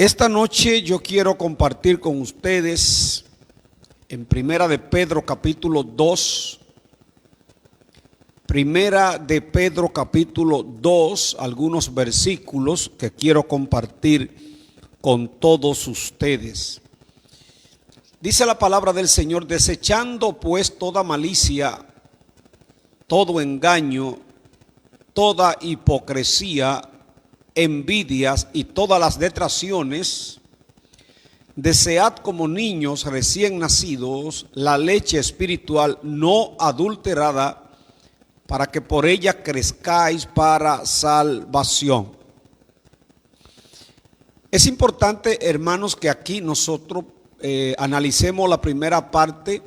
Esta noche yo quiero compartir con ustedes en Primera de Pedro capítulo 2, Primera de Pedro capítulo 2, algunos versículos que quiero compartir con todos ustedes. Dice la palabra del Señor: desechando pues toda malicia, todo engaño, toda hipocresía, envidias y todas las detracciones, desead como niños recién nacidos la leche espiritual no adulterada, para que por ella crezcáis para salvación. Es importante, hermanos, que aquí nosotros analicemos la primera parte,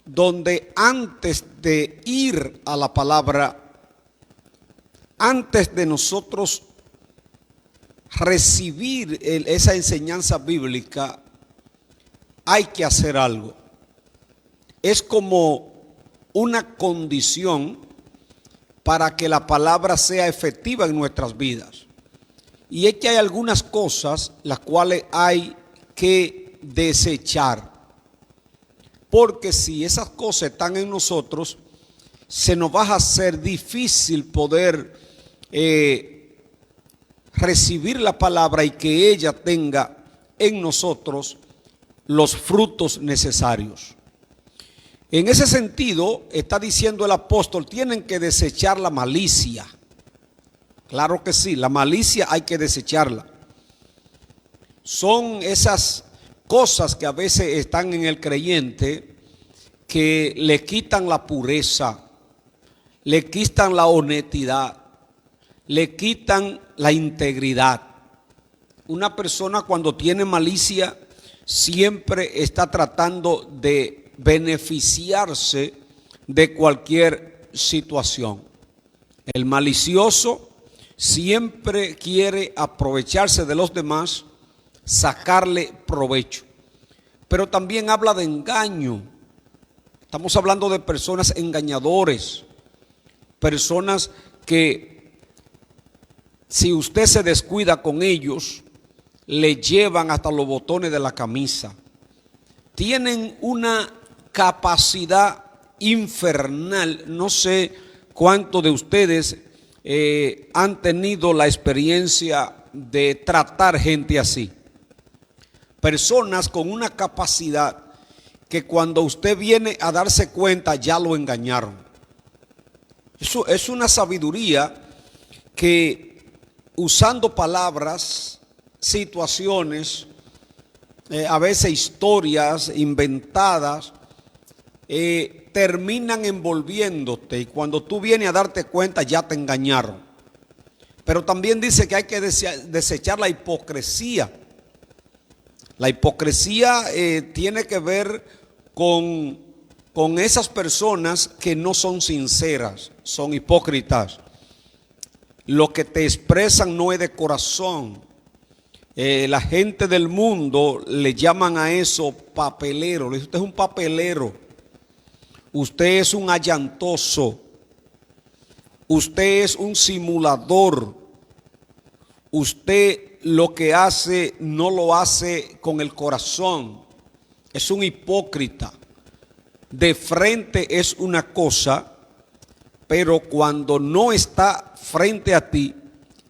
donde antes de ir a la palabra, antes de nosotros recibir esa enseñanza bíblica, hay que hacer algo. Es como una condición para que la palabra sea efectiva en nuestras vidas. Y es que hay algunas cosas las cuales hay que desechar. Porque si esas cosas están en nosotros, se nos va a hacer difícil poder recibir la palabra y que ella tenga en nosotros los frutos necesarios. En ese sentido, está diciendo el apóstol, tienen que desechar la malicia. Claro que sí, la malicia hay que desecharla. Son esas cosas que a veces están en el creyente que le quitan la pureza, le quitan la honestidad, le quitan la integridad. Una persona cuando tiene malicia siempre está tratando de beneficiarse de cualquier situación. El malicioso siempre quiere aprovecharse de los demás, sacarle provecho. Pero también habla de engaño. Estamos hablando de personas engañadores, personas que si usted se descuida con ellos, le llevan hasta los botones de la camisa. Tienen una capacidad infernal. No sé cuántos de ustedes han tenido la experiencia de tratar gente así. Personas con una capacidad que cuando usted viene a darse cuenta ya lo engañaron. Eso es una sabiduría que, usando palabras, situaciones, a veces historias inventadas, terminan envolviéndote y cuando tú vienes a darte cuenta ya te engañaron. Pero también dice que hay que desechar la hipocresía. La hipocresía tiene que ver con esas personas que no son sinceras, son hipócritas. Lo que te expresan no es de corazón. La gente del mundo le llaman a eso papelero. Le dice: usted es un papelero, usted es un allantoso, usted es un simulador, usted lo que hace no lo hace con el corazón, es un hipócrita. De frente es una cosa, pero cuando no está frente a ti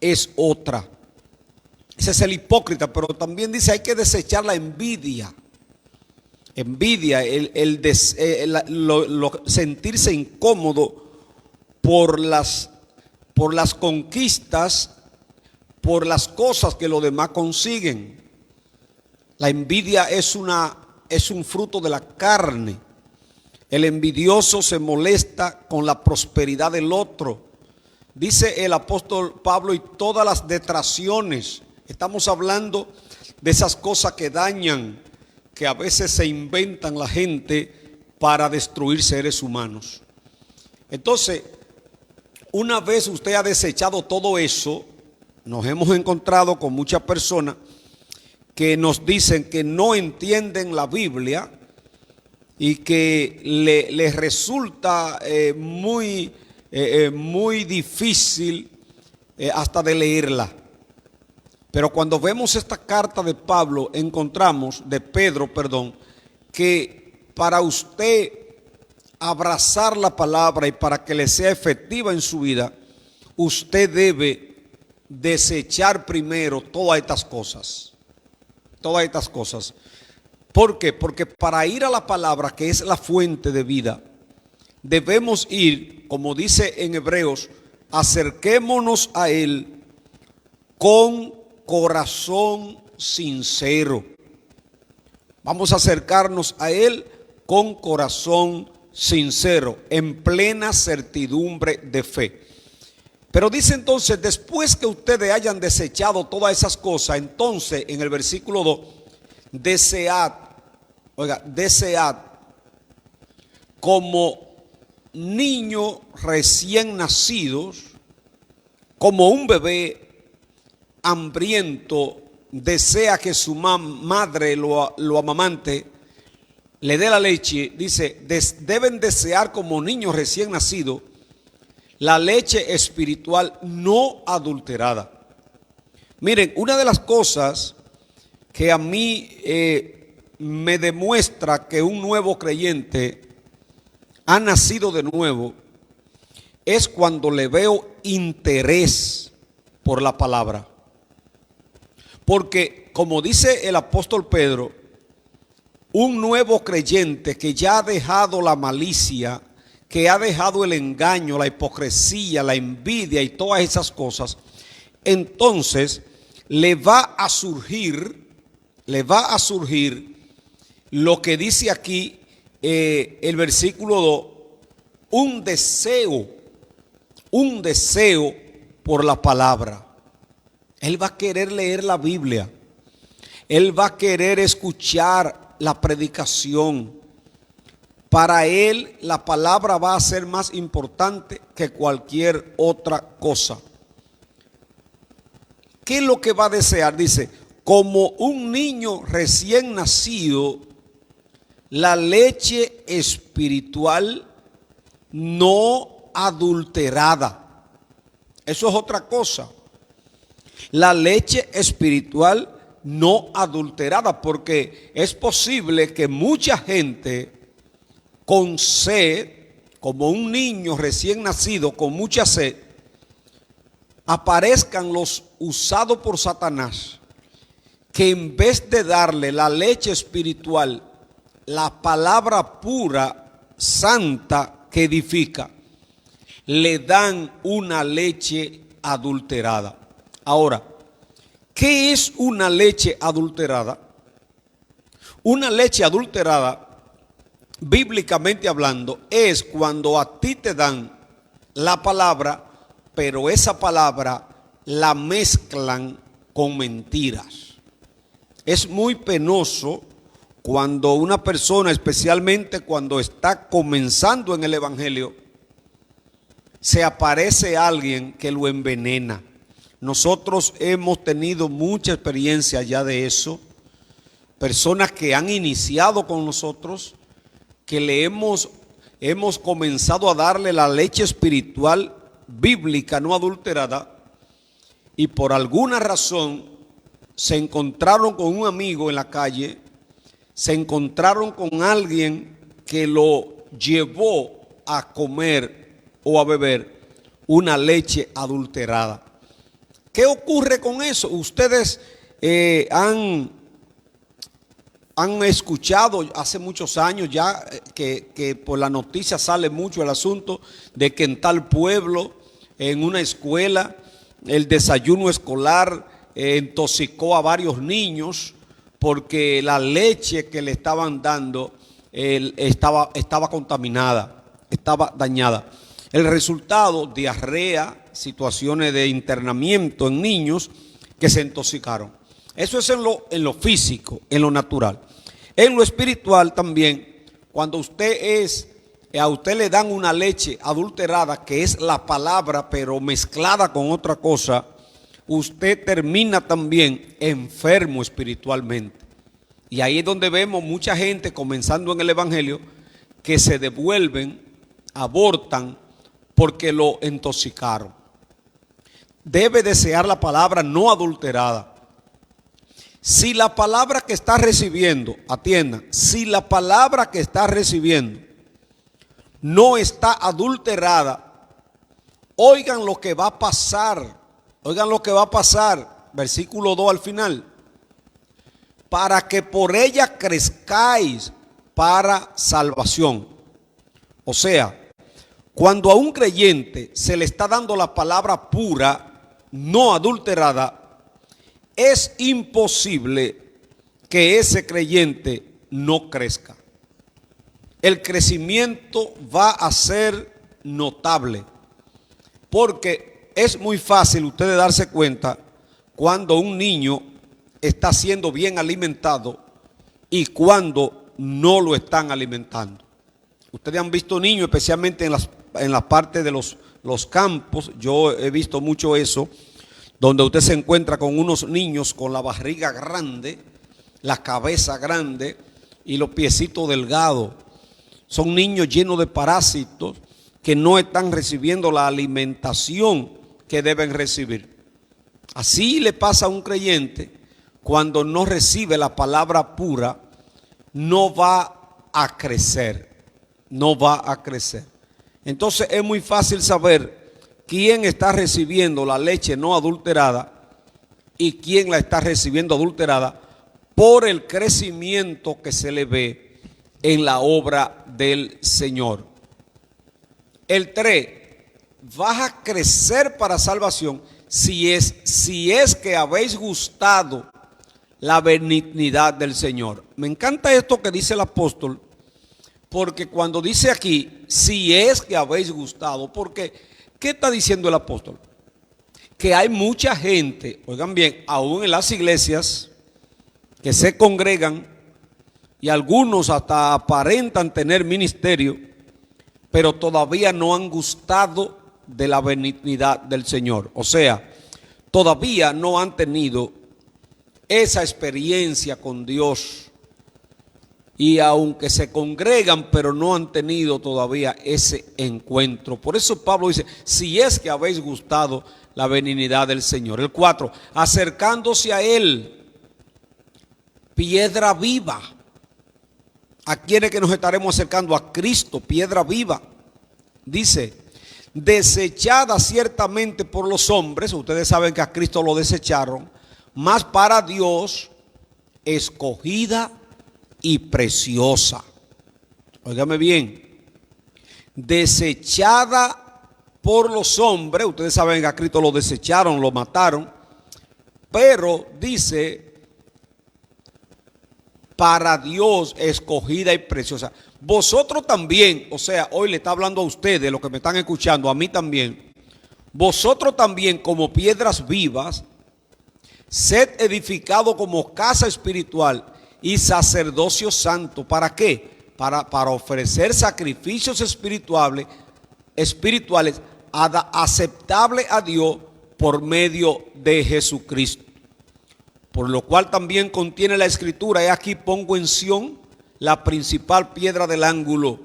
es otra. Ese es el hipócrita. Pero también dice: hay que desechar la envidia. Envidia, sentirse incómodo por las conquistas, por las cosas que los demás consiguen. La envidia es un fruto de la carne. El envidioso se molesta con la prosperidad del otro. Dice el apóstol Pablo: y todas las detracciones. Estamos hablando de esas cosas que dañan, que a veces se inventan la gente para destruir seres humanos. Entonces, una vez usted ha desechado todo eso, nos hemos encontrado con muchas personas que nos dicen que no entienden la Biblia y que les resulta muy difícil hasta de leerla. Pero cuando vemos esta carta de Pablo, encontramos, de Pedro, perdón, que para usted abrazar la palabra y para que le sea efectiva en su vida, usted debe desechar primero todas estas cosas. Todas estas cosas. ¿Por qué? Porque para ir a la palabra, que es la fuente de vida, debemos ir, como dice en Hebreos, acerquémonos a Él con corazón sincero. Vamos a acercarnos a Él con corazón sincero, en plena certidumbre de fe. Pero dice entonces, después que ustedes hayan desechado todas esas cosas, entonces en el versículo 2, desead como niños recién nacidos, como un bebé hambriento desea que su madre lo amamante, le dé la leche. Dice, deben desear como niños recién nacidos la leche espiritual no adulterada. Miren, una de las cosas que a mí me demuestra que un nuevo creyente ha nacido de nuevo es cuando le veo interés por la palabra. Porque, como dice el apóstol Pedro, un nuevo creyente que ya ha dejado la malicia, que ha dejado el engaño, la hipocresía, la envidia y todas esas cosas, entonces le va a surgir lo que dice aquí el versículo 2, un deseo por la palabra. Él va a querer leer la Biblia, él va a querer escuchar la predicación. Para él la palabra va a ser más importante que cualquier otra cosa. ¿Qué es lo que va a desear? Dice, como un niño recién nacido, la leche espiritual no adulterada. Eso es otra cosa. La leche espiritual no adulterada, porque es posible que mucha gente con sed, como un niño recién nacido con mucha sed, aparezcan los usados por Satanás, que en vez de darle la leche espiritual, la palabra pura, santa, que edifica, le dan una leche adulterada. Ahora, ¿qué es una leche adulterada? Una leche adulterada, bíblicamente hablando, es cuando a ti te dan la palabra, pero esa palabra la mezclan con mentiras. Es muy penoso cuando una persona, especialmente cuando está comenzando en el evangelio, se aparece alguien que lo envenena. Nosotros hemos tenido mucha experiencia ya de eso. Personas que han iniciado con nosotros, que le hemos comenzado a darle la leche espiritual bíblica no adulterada, y por alguna razón se encontraron con un amigo en la calle, se encontraron con alguien que lo llevó a comer o a beber una leche adulterada. ¿Qué ocurre con eso? Ustedes han escuchado hace muchos años ya que por la noticia sale mucho el asunto de que en tal pueblo, en una escuela, el desayuno escolar intoxicó a varios niños porque la leche que le estaban dando estaba contaminada, estaba dañada. El resultado, diarrea, situaciones de internamiento en niños que se intoxicaron. Eso es en lo físico, en lo natural. En lo espiritual también, cuando a usted le dan una leche adulterada, que es la palabra, pero mezclada con otra cosa, usted termina también enfermo espiritualmente. Y ahí es donde vemos mucha gente, comenzando en el evangelio, que se devuelven, abortan, porque lo intoxicaron. Debe desear la palabra no adulterada. Si la palabra que está recibiendo, atiendan, si la palabra que está recibiendo no está adulterada, oigan lo que va a pasar, versículo 2 al final, para que por ella crezcáis para salvación. O sea, cuando a un creyente se le está dando la palabra pura, no adulterada, es imposible que ese creyente no crezca. El crecimiento va a ser notable, porque es muy fácil ustedes darse cuenta cuando un niño está siendo bien alimentado y cuando no lo están alimentando. Ustedes han visto niños, especialmente en la parte de los campos, yo he visto mucho eso, donde usted se encuentra con unos niños con la barriga grande, la cabeza grande y los piecitos delgados. Son niños llenos de parásitos que no están recibiendo la alimentación que deben recibir. Así le pasa a un creyente cuando no recibe la palabra pura, no va a crecer, no va a crecer. Entonces es muy fácil saber quién está recibiendo la leche no adulterada y quién la está recibiendo adulterada por el crecimiento que se le ve en la obra del Señor. El 3, vas a crecer para salvación si es que habéis gustado la benignidad del Señor. Me encanta esto que dice el apóstol, porque cuando dice aquí, si es que habéis gustado, porque ¿qué está diciendo el apóstol? Que hay mucha gente, oigan bien, aún en las iglesias, que se congregan y algunos hasta aparentan tener ministerio, pero todavía no han gustado de la benignidad del Señor. O sea, todavía no han tenido esa experiencia con Dios. Y aunque se congregan, pero no han tenido todavía ese encuentro. Por eso Pablo dice, si es que habéis gustado la benignidad del Señor. El 4, acercándose a Él, piedra viva. ¿A quiénes que nos estaremos acercando? A Cristo, piedra viva. Dice, desechada ciertamente por los hombres, ustedes saben que a Cristo lo desecharon, mas para Dios, escogida y preciosa. Óigame bien, desechada por los hombres, ustedes saben que a Cristo lo desecharon, lo mataron, pero dice, para Dios escogida y preciosa. Vosotros también, o sea, hoy le está hablando a ustedes, los que me están escuchando, a mí también. Vosotros también como piedras vivas, sed edificado como casa espiritual y sacerdocio santo. ¿Para qué? Para ofrecer sacrificios espirituales aceptables a Dios por medio de Jesucristo. Por lo cual también contiene la escritura, he aquí pongo en Sión la principal piedra del ángulo,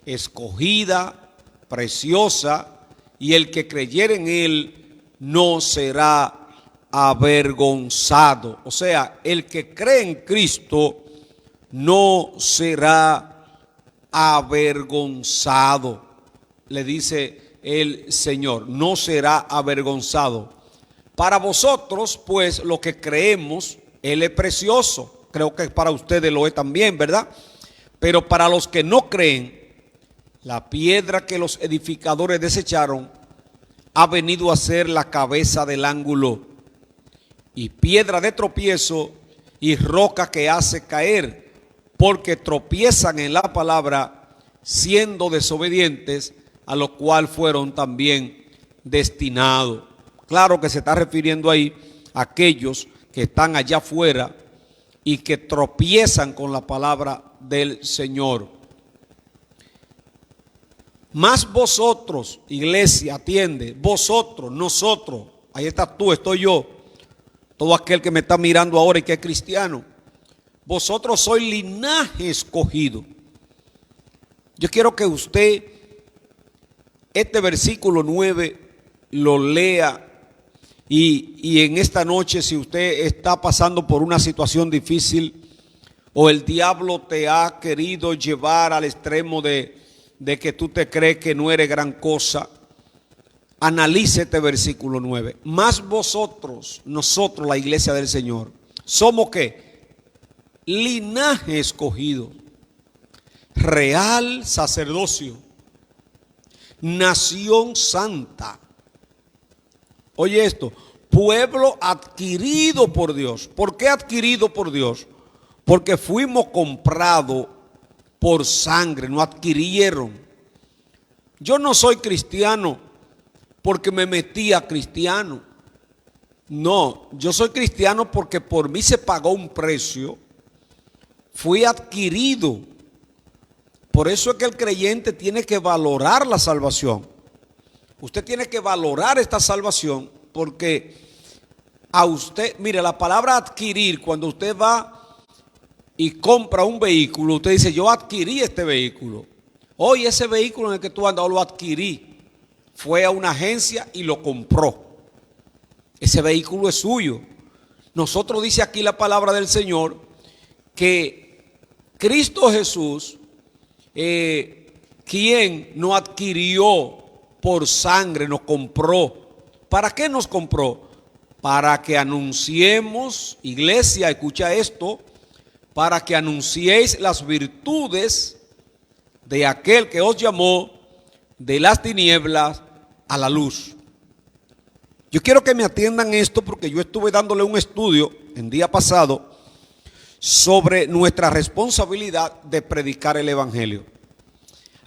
escogida, preciosa, y el que creyere en él no será avergonzado. O sea, el que cree en Cristo no será avergonzado. Le dice el Señor, no será avergonzado. Para vosotros, pues, lo que creemos, Él es precioso. Creo que para ustedes lo es también, ¿verdad? Pero para los que no creen, la piedra que los edificadores desecharon ha venido a ser la cabeza del ángulo, y piedra de tropiezo y roca que hace caer, porque tropiezan en la palabra, siendo desobedientes, a lo cual fueron también destinados. Claro que se está refiriendo ahí a aquellos que están allá afuera y que tropiezan con la palabra del Señor. Más vosotros, iglesia, atiende, vosotros, nosotros, ahí estás tú, estoy yo, todo aquel que me está mirando ahora y que es cristiano, vosotros sois linaje escogido. Yo quiero que usted este versículo 9 lo lea Y en esta noche, si usted está pasando por una situación difícil o el diablo te ha querido llevar al extremo de que tú te crees que no eres gran cosa, analice este versículo 9. Más vosotros, nosotros, la iglesia del Señor, somos ¿qué? Linaje escogido, real sacerdocio, nación santa. Oye esto, pueblo adquirido por Dios. ¿Por qué adquirido por Dios? Porque fuimos comprados por sangre, no adquirieron. Yo no soy cristiano porque me metí a cristiano. No, yo soy cristiano porque por mí se pagó un precio. Fui adquirido. Por eso es que el creyente tiene que valorar la salvación. Usted tiene que valorar esta salvación porque a usted, mire, la palabra adquirir, cuando usted va y compra un vehículo, usted dice, yo adquirí este vehículo. Hoy ese vehículo en el que tú andas lo adquirí. Fue a una agencia y lo compró. Ese vehículo es suyo. Nosotros dice aquí la palabra del Señor que Cristo Jesús, quien nos adquirió por sangre, nos compró. ¿Para qué nos compró? Para que anunciemos, iglesia, escucha esto, para que anunciéis las virtudes de aquel que os llamó de las tinieblas a la luz. Yo quiero que me atiendan esto porque yo estuve dándole un estudio el día pasado sobre nuestra responsabilidad de predicar el evangelio.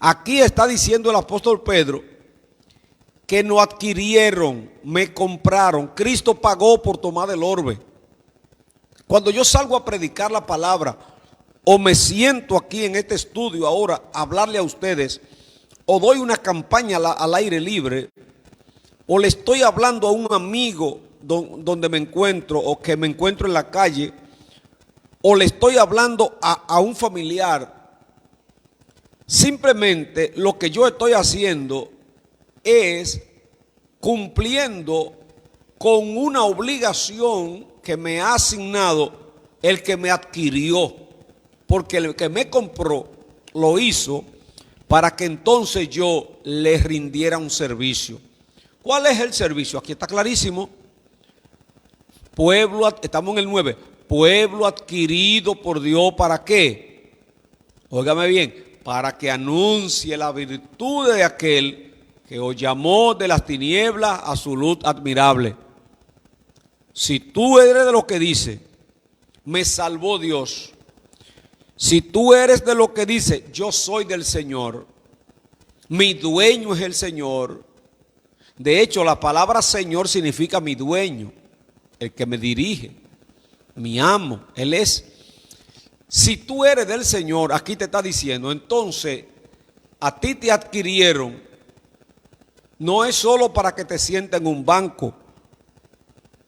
Aquí está diciendo el apóstol Pedro que nos adquirieron, me compraron. Cristo pagó por tomar el orbe. Cuando yo salgo a predicar la palabra o me siento aquí en este estudio ahora a hablarle a ustedes, o doy una campaña al aire libre, o le estoy hablando a un amigo donde me encuentro, o que me encuentro en la calle, o le estoy hablando a un familiar, simplemente lo que yo estoy haciendo es cumpliendo con una obligación que me ha asignado el que me adquirió, porque el que me compró lo hizo para que entonces yo le rindiera un servicio. ¿Cuál es el servicio? Aquí está clarísimo. Pueblo, estamos en el 9. Pueblo adquirido por Dios, ¿para qué? Óigame bien, para que anuncie la virtud de aquel que os llamó de las tinieblas a su luz admirable. Si tú eres de lo que dice, me salvó Dios. Si tú eres de lo que dice, yo soy del Señor, mi dueño es el Señor. De hecho, la palabra Señor significa mi dueño, el que me dirige, mi amo, Él es. Si tú eres del Señor, aquí te está diciendo, entonces a ti te adquirieron, no es solo para que te sientes en un banco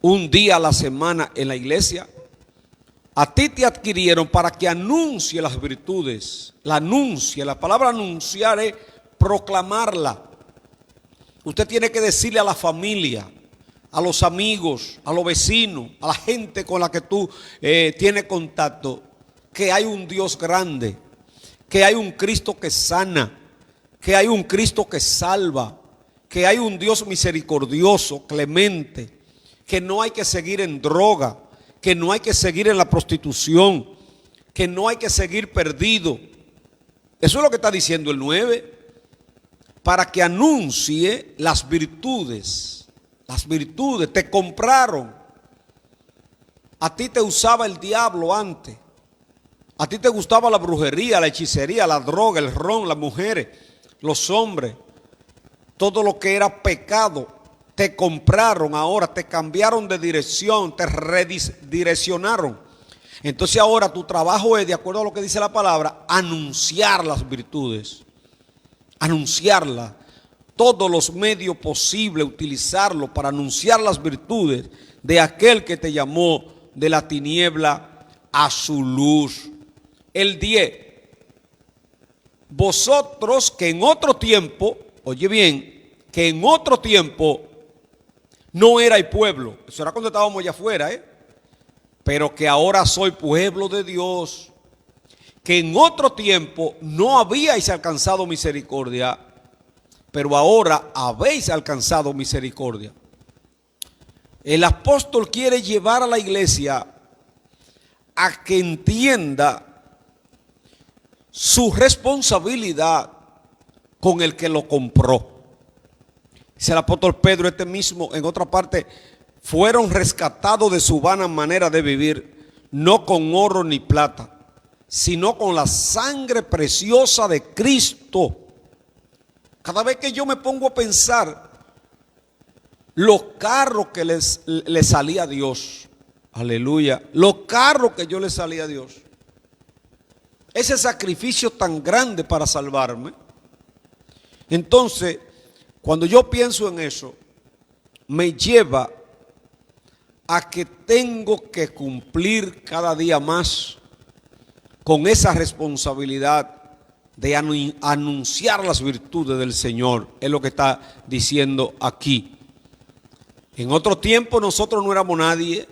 un día a la semana en la iglesia. A ti te adquirieron para que anuncie las virtudes. La anuncie, la palabra anunciar es proclamarla. Usted tiene que decirle a la familia, a los amigos, a los vecinos, a la gente con la que tú tienes contacto, que hay un Dios grande, que hay un Cristo que sana, que hay un Cristo que salva, que hay un Dios misericordioso, clemente, que no hay que seguir en droga, que no hay que seguir en la prostitución, que no hay que seguir perdido. Eso es lo que está diciendo el 9, para que anuncie las virtudes. Las virtudes, te compraron. A ti te usaba el diablo antes. A ti te gustaba la brujería, la hechicería, la droga, el ron, las mujeres, los hombres. Todo lo que era pecado. Te compraron ahora, te cambiaron de dirección, te redireccionaron. Entonces ahora tu trabajo es, de acuerdo a lo que dice la palabra, anunciar las virtudes. Anunciarlas. Todos los medios posibles, utilizarlo para anunciar las virtudes de aquel que te llamó de la tiniebla a su luz. El 10. Vosotros que en otro tiempo, oye bien, que en otro tiempo No erais pueblo, eso era cuando estábamos allá afuera, pero que ahora soy pueblo de Dios, que en otro tiempo no habíais alcanzado misericordia, pero ahora habéis alcanzado misericordia. El apóstol quiere llevar a la iglesia a que entienda su responsabilidad con el que lo compró. Dice el apóstol Pedro, este mismo, en otra parte, fueron rescatados de su vana manera de vivir, no con oro ni plata, sino con la sangre preciosa de Cristo. Cada vez que yo me pongo a pensar los carros que le salía a Dios, aleluya, los carros que yo le salía a Dios, ese sacrificio tan grande para salvarme. Entonces, cuando yo pienso en eso, me lleva a que tengo que cumplir cada día más con esa responsabilidad de anunciar las virtudes del Señor. Es lo que está diciendo aquí. En otro tiempo nosotros no éramos nadie.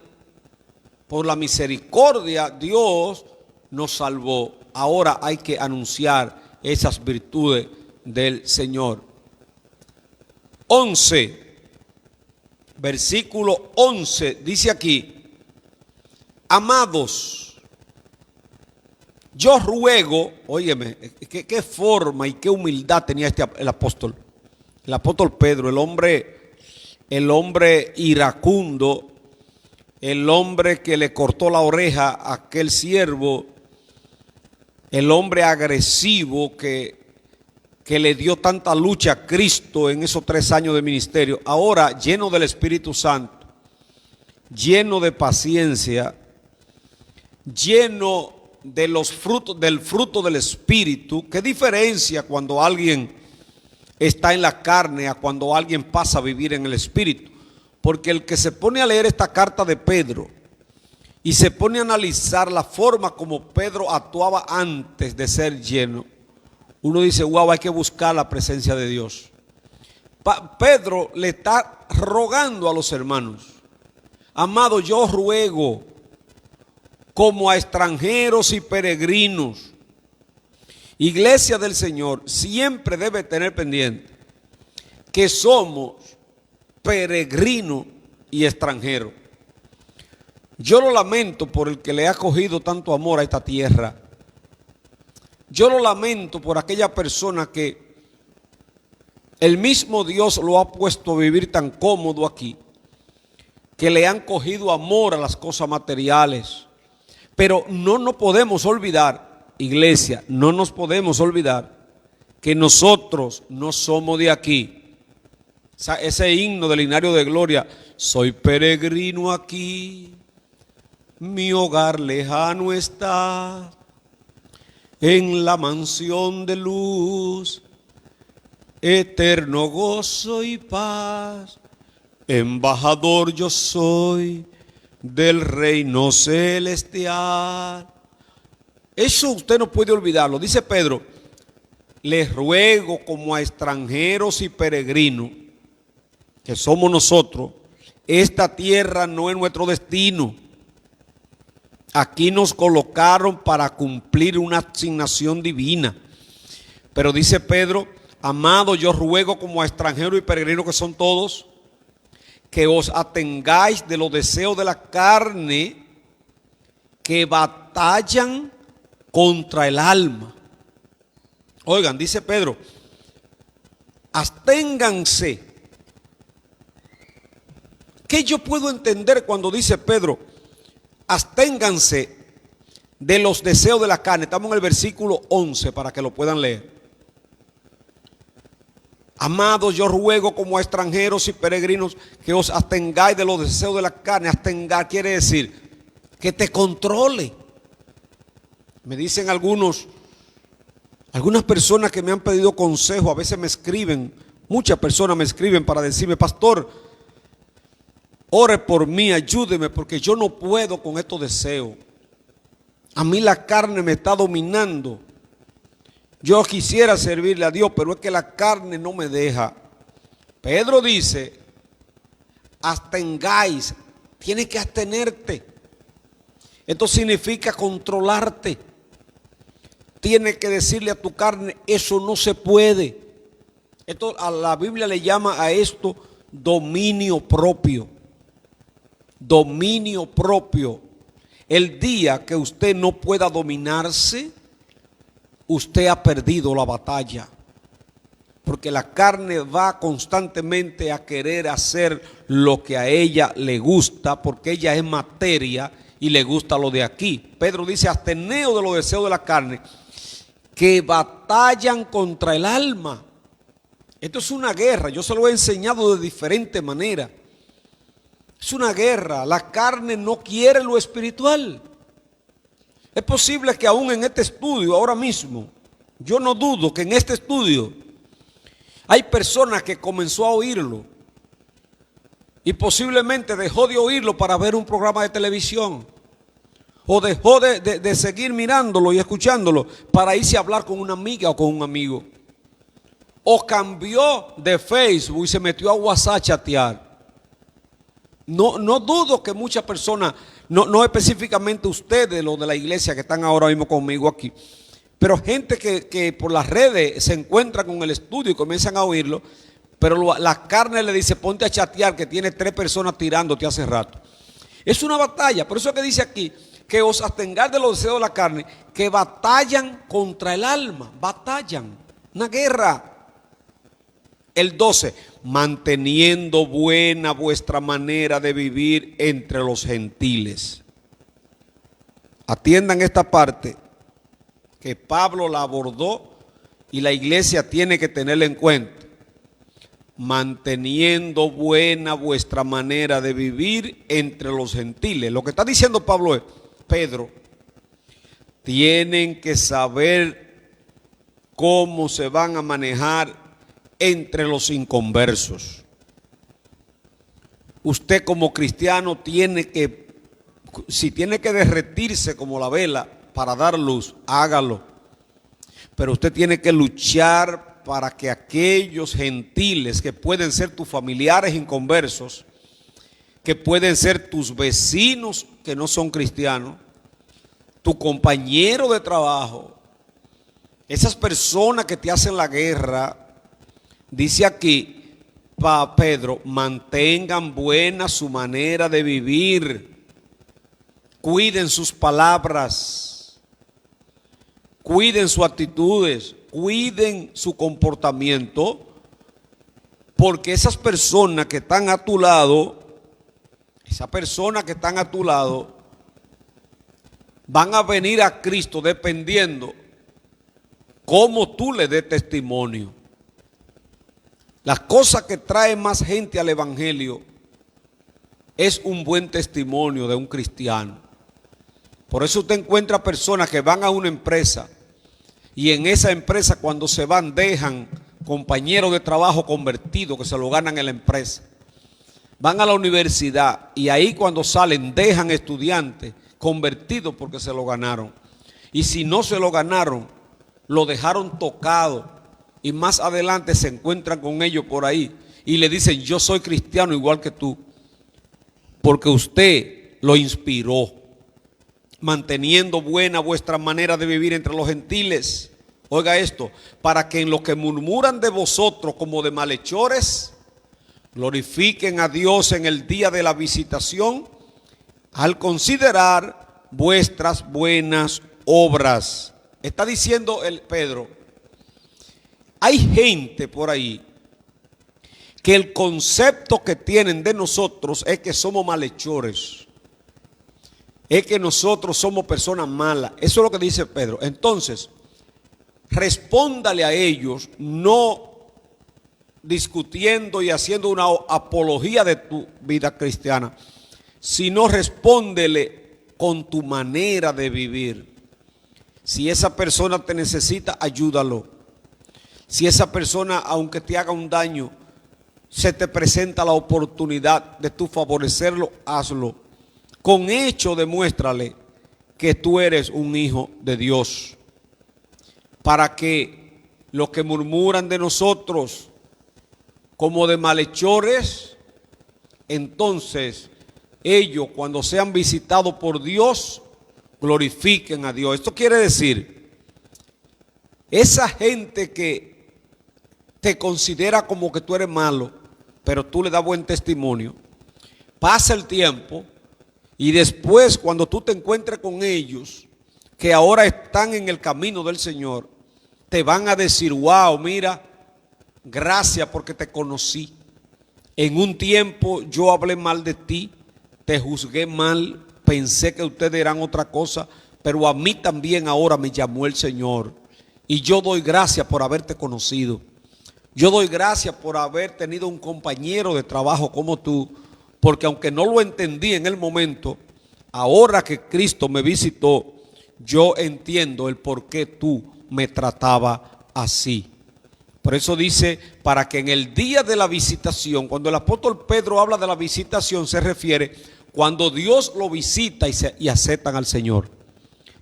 Por la misericordia Dios nos salvó. Ahora hay que anunciar esas virtudes del Señor. 11, versículo 11, dice aquí: amados, yo ruego, óyeme, qué forma y qué humildad tenía el apóstol Pedro, el hombre iracundo, el hombre que le cortó la oreja a aquel siervo, el hombre agresivo que le dio tanta lucha a Cristo en esos 3 años de ministerio, ahora lleno del Espíritu Santo, lleno de paciencia, lleno de los frutos, del fruto del Espíritu. ¿Qué diferencia cuando alguien está en la carne a cuando alguien pasa a vivir en el Espíritu? Porque el que se pone a leer esta carta de Pedro y se pone a analizar la forma como Pedro actuaba antes de ser lleno, uno dice, wow, hay que buscar la presencia de Dios. Pedro le está rogando a los hermanos: amado, yo ruego como a extranjeros y peregrinos. Iglesia del Señor siempre debe tener pendiente que somos peregrinos y extranjeros. Yo lo lamento por el que le ha cogido tanto amor a esta tierra. Yo lo lamento por aquella persona que el mismo Dios lo ha puesto a vivir tan cómodo aquí, que le han cogido amor a las cosas materiales. Pero no nos podemos olvidar, iglesia, no nos podemos olvidar que nosotros no somos de aquí. O sea, ese himno del Himnario de Gloria: soy peregrino aquí, mi hogar lejano está, en la mansión de luz, eterno gozo y paz, embajador yo soy del reino celestial. Eso usted no puede olvidarlo. Dice Pedro: les ruego como a extranjeros y peregrinos, que somos nosotros, esta tierra no es nuestro destino. Aquí nos colocaron para cumplir una asignación divina. Pero dice Pedro: amado, yo ruego como a extranjeros y peregrinos, que son todos, que os atengáis de los deseos de la carne que batallan contra el alma. Oigan, dice Pedro, absténganse. ¿Qué yo puedo entender cuando dice Pedro, absténganse de los deseos de la carne? Estamos en el versículo 11 para que lo puedan leer. Amados, yo ruego como a extranjeros y peregrinos que os abstengáis de los deseos de la carne. Abstengar quiere decir que te controle. Me dicen algunas personas que me han pedido consejo, a veces me escriben, muchas personas me escriben para decirme: pastor, ore por mí, ayúdeme, porque yo no puedo con estos deseos. A mí la carne me está dominando. Yo quisiera servirle a Dios, pero es que la carne no me deja. Pedro dice: abstengáis. Tienes que abstenerte. Esto significa controlarte. Tienes que decirle a tu carne, eso no se puede. Esto, a la Biblia le llama a esto dominio propio. Dominio propio. El día que usted no pueda dominarse, usted ha perdido la batalla. Porque la carne va constantemente a querer hacer lo que a ella le gusta, porque ella es materia y le gusta lo de aquí. Pedro dice, absteneos de los deseos de la carne, que batallan contra el alma. Esto es una guerra, yo se lo he enseñado de diferente manera. Es una guerra, la carne no quiere lo espiritual. Es posible que aún en este estudio, ahora mismo, yo no dudo que en este estudio hay personas que comenzó a oírlo y posiblemente dejó de oírlo para ver un programa de televisión, o dejó de seguir mirándolo y escuchándolo para irse a hablar con una amiga o con un amigo, o cambió de Facebook y se metió a WhatsApp a chatear. No dudo que muchas personas, no específicamente ustedes, los de la iglesia que están ahora mismo conmigo aquí, pero gente que por las redes se encuentra con el estudio y comienzan a oírlo, pero la carne le dice, ponte a chatear que tiene 3 personas tirándote hace rato. Es una batalla, por eso es que dice aquí, que os abstengáis de los deseos de la carne, que batallan contra el alma, batallan, una guerra. El 12, manteniendo buena vuestra manera de vivir entre los gentiles. Atiendan esta parte que Pablo la abordó y la iglesia tiene que tenerla en cuenta. Manteniendo buena vuestra manera de vivir entre los gentiles. Lo que está diciendo Pablo es, Pedro, tienen que saber cómo se van a manejar entre los inconversos. Usted como cristiano tiene que, si tiene que derretirse como la vela para dar luz, hágalo. Pero usted tiene que luchar para que aquellos gentiles que pueden ser tus familiares inconversos, que pueden ser tus vecinos que no son cristianos, tu compañero de trabajo, esas personas que te hacen la guerra. Dice aquí, Pedro, mantengan buena su manera de vivir, cuiden sus palabras, cuiden sus actitudes, cuiden su comportamiento, porque esas personas que están a tu lado, van a venir a Cristo dependiendo cómo tú le des testimonio. Las cosas que trae más gente al evangelio es un buen testimonio de un cristiano. Por eso usted encuentra personas que van a una empresa y en esa empresa cuando se van dejan compañeros de trabajo convertidos que se lo ganan en la empresa. Van a la universidad y ahí cuando salen dejan estudiantes convertidos porque se lo ganaron. Y si no se lo ganaron, lo dejaron tocado. Y más adelante se encuentran con ellos por ahí y le dicen, yo soy cristiano igual que tú, porque usted lo inspiró. Manteniendo buena vuestra manera de vivir entre los gentiles. Oiga esto, para que en los que murmuran de vosotros como de malhechores, glorifiquen a Dios en el día de la visitación, al considerar vuestras buenas obras. Está diciendo el Pedro, hay gente por ahí que el concepto que tienen de nosotros es que somos malhechores, es que nosotros somos personas malas. Eso es lo que dice Pedro. Entonces, respóndale a ellos, no discutiendo y haciendo una apología de tu vida cristiana, sino respóndele con tu manera de vivir. Si esa persona te necesita, ayúdalo. Si esa persona, aunque te haga un daño, se te presenta la oportunidad de tú favorecerlo, hazlo. Con hecho demuéstrale que tú eres un hijo de Dios. Para que los que murmuran de nosotros como de malhechores, entonces ellos, cuando sean visitados por Dios, glorifiquen a Dios. Esto quiere decir, esa gente que te considera como que tú eres malo, pero tú le das buen testimonio, pasa el tiempo y después cuando tú te encuentres con ellos, que ahora están en el camino del Señor, te van a decir, wow, mira, gracias porque te conocí. En un tiempo yo hablé mal de ti, te juzgué mal, pensé que ustedes eran otra cosa, pero a mí también ahora me llamó el Señor. Y yo doy gracias por haberte conocido. Yo doy gracias por haber tenido un compañero de trabajo como tú, porque aunque no lo entendí en el momento, ahora que Cristo me visitó, yo entiendo el por qué tú me tratabas así. Por eso dice, para que en el día de la visitación, cuando el apóstol Pedro habla de la visitación, se refiere cuando Dios lo visita y aceptan al Señor.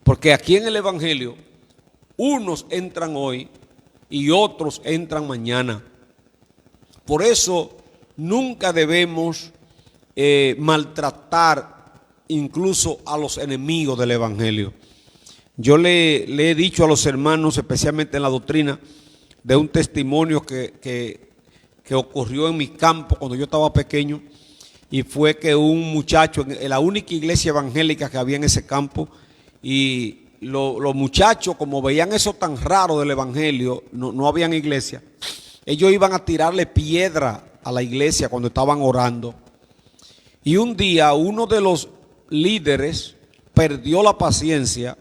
Porque aquí en el Evangelio, unos entran hoy y otros entran mañana. Por eso nunca debemos maltratar incluso a los enemigos del Evangelio. Yo le he dicho a los hermanos, especialmente en la doctrina, de un testimonio que ocurrió en mi campo cuando yo estaba pequeño, y fue que un muchacho, en la única iglesia evangélica que había en ese campo, y los muchachos, como veían eso tan raro del evangelio, no habían iglesia, ellos iban a tirarle piedra a la iglesia cuando estaban orando. Y un día uno de los líderes perdió la paciencia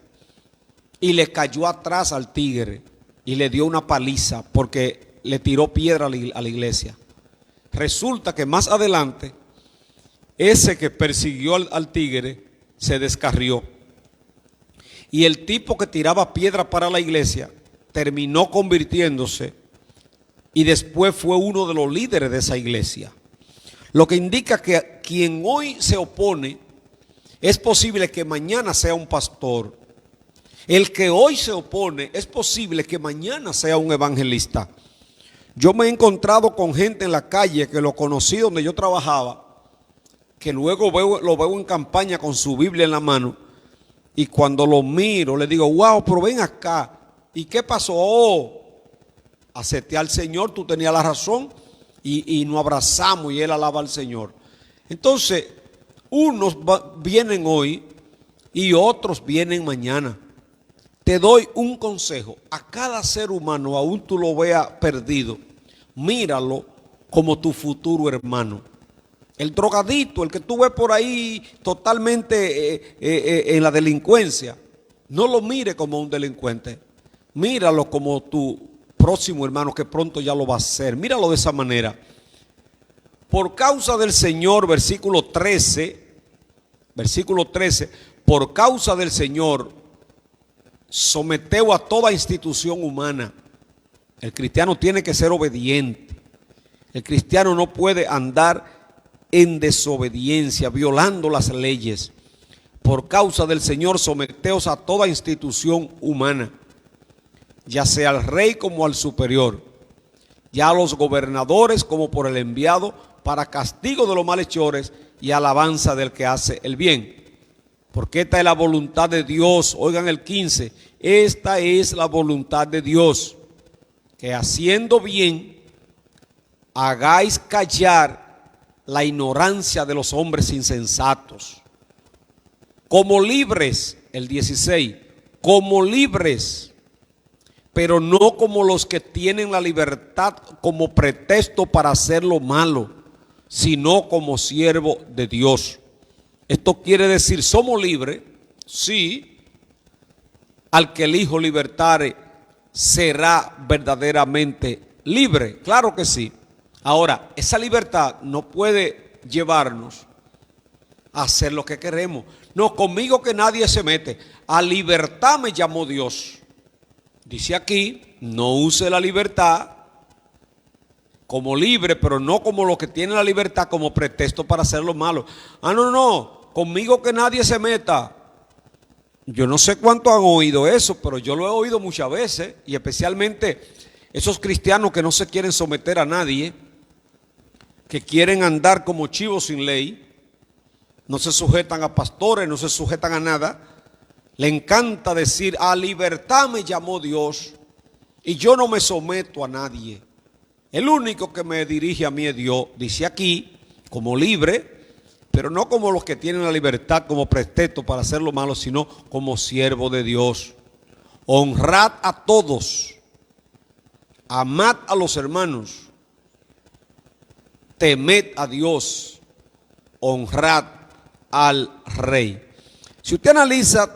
y le cayó atrás al tigre y le dio una paliza porque le tiró piedra a la iglesia. Resulta que más adelante ese que persiguió al tigre se descarrió. Y el tipo que tiraba piedra para la iglesia terminó convirtiéndose y después fue uno de los líderes de esa iglesia. Lo que indica que quien hoy se opone es posible que mañana sea un pastor. El que hoy se opone es posible que mañana sea un evangelista. Yo me he encontrado con gente en la calle que lo conocí donde yo trabajaba, que luego lo veo en campaña con su Biblia en la mano, y cuando lo miro le digo, wow, pero ven acá, ¿y qué pasó? Oh, acepté al Señor, tú tenías la razón, y nos abrazamos y él alaba al Señor. Entonces, unos vienen hoy y otros vienen mañana. Te doy un consejo, a cada ser humano, aún tú lo veas perdido, míralo como tu futuro hermano. El drogadito, el que tú ves por ahí totalmente en la delincuencia, no lo mire como un delincuente, míralo como tu próximo hermano que pronto ya lo va a hacer. Míralo de esa manera. Por causa del Señor, versículo 13, por causa del Señor, someteo a toda institución humana. El cristiano tiene que ser obediente. El cristiano no puede andar en desobediencia, violando las leyes. Por causa del Señor, someteos a toda institución humana, ya sea al rey como al superior, ya a los gobernadores como por el enviado, para castigo de los malhechores y alabanza del que hace el bien. Porque esta es la voluntad de Dios. Oigan el 15. Esta es la voluntad de Dios, que haciendo bien hagáis callar la ignorancia de los hombres insensatos. Como libres, el 16, como libres, pero no como los que tienen la libertad como pretexto para hacer lo malo, sino como siervo de Dios. Esto quiere decir, somos libres, sí, al que el Hijo libertare será verdaderamente libre, claro que sí. Ahora, esa libertad no puede llevarnos a hacer lo que queremos. No, conmigo que nadie se mete. A libertad me llamó Dios. Dice aquí, no use la libertad como libre, pero no como los que tienen la libertad como pretexto para hacer lo malo. Ah, no, conmigo que nadie se meta. Yo no sé cuánto han oído eso, pero yo lo he oído muchas veces, y especialmente esos cristianos que no se quieren someter a nadie. que quieren andar como chivos sin ley, no se sujetan a pastores, no se sujetan a nada. Le encanta decir, a libertad me llamó Dios y yo no me someto a nadie. El único que me dirige a mí es Dios, dice aquí, como libre, pero no como los que tienen la libertad como pretexto para hacer lo malo, sino como siervo de Dios. Honrad a todos, amad a los hermanos, temed a Dios, honrad al rey. Si usted analiza